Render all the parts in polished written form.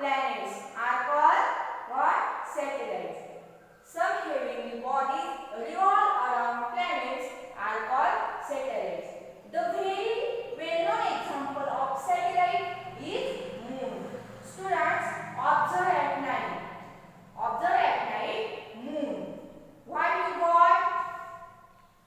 planets are called what? Satellites. Some heavenly bodies revolve around planets are called satellites. The very well-known example of satellite is moon. Students, observe at night. Observe at night moon. What you got?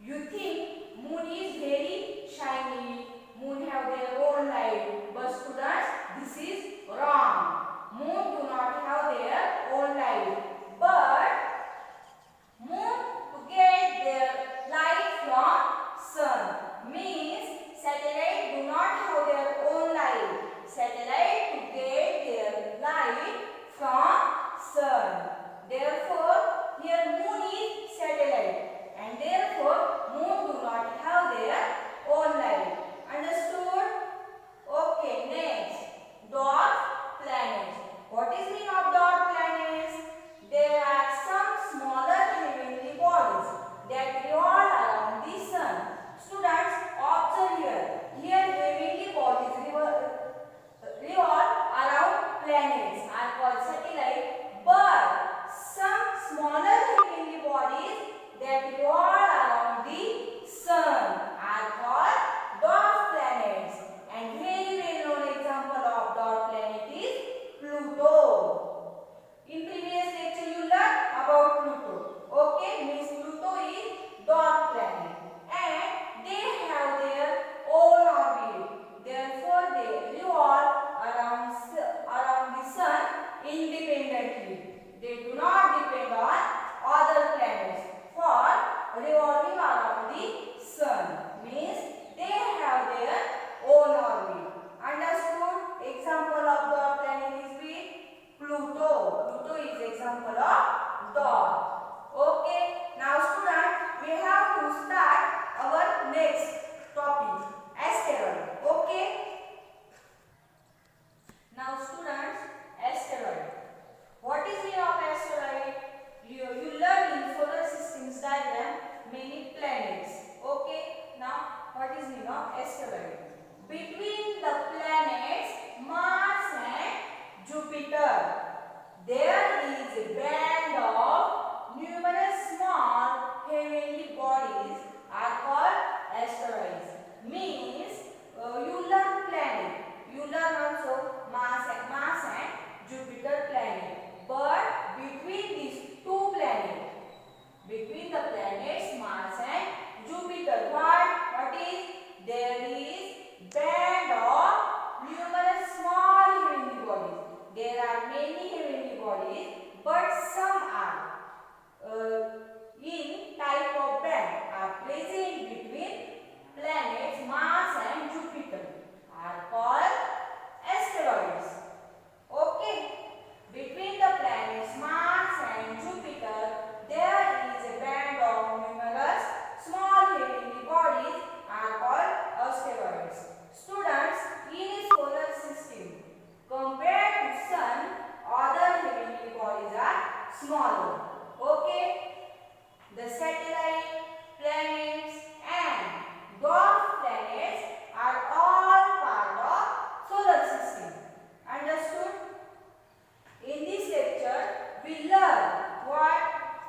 You think moon is very shiny. Moon have their own light. But students, this is wrong. Moon do not have their own light. But moon to get their light from sun. Means satellite do not have their own light. Satellite to get their light from sun. Therefore, here moon is satellite, and therefore moon do not have their own light. Understood? Okay, next, dwarf planets. What is mean of dwarf planets? There are some smaller heavenly bodies that revolve around the sun. Students, observe here. Here heavenly bodies revolve around planets are called satellite, but some smaller heavenly bodies that revolve around the sun are called dwarf planets. And very well known example of dwarf planet is Pluto. In previous lecture you learned about Pluto. Okay, means Pluto is dwarf planet and they have their own orbit. Therefore, they revolve around the sun independently. They do not depend on other planets for revolving around the sun. Means they have their own orbit. Understood? Example of dwarf planet is with Pluto. Pluto is example of dwarf. Okay. Now students, we have to start our next topic, asteroid. Okay. Now students, asteroid. What is mean of asteroid? You learn in solar systems diagram many planets. Okay. Now what is mean of asteroid? Between the planets Mars and Jupiter, there is a band of numerous small heavenly bodies are called asteroids. Means you learn planet. You learn also Mars and Jupiter planet. But between these two planets, between the planets Mars and Jupiter, what is? There is band of numerous small heavenly bodies. There are many heavenly bodies, but some are in type of band are present between planets Mars and Jupiter are called asteroids. Okay. Between the planets Mars and Jupiter, there is a band of numerous small heavenly bodies are called asteroids. Students, in a solar system, compared to sun, other heavenly bodies are smaller. Okay? The satellite, planets and dwarf planets are all part of solar system. Understood? In this lecture, we learn what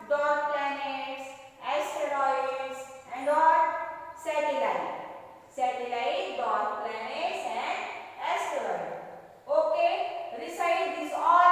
dwarf planets, asteroids and what satellite. Satellite, dwarf planets and asteroid. Okay, recite this all